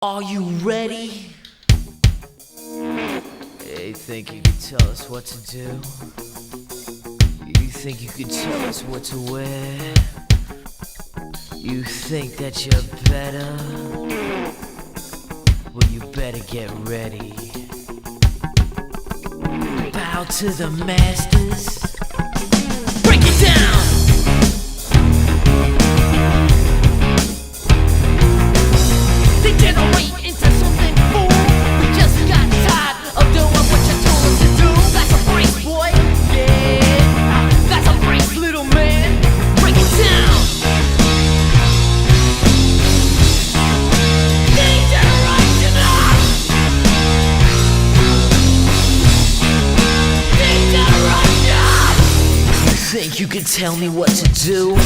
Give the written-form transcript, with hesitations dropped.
Are you ready? You think you could tell us what to do? You think you could tell us what to wear? You think that you're better? Well, you better get ready. Bow to the masters. Break it down! Degenerate into something fool. We just got tired of doing what you told us to do. That's a brace, boy. Yeah, that's a brace, little man. Break it down. Degeneration up. Degeneration. You think you can tell me what to do?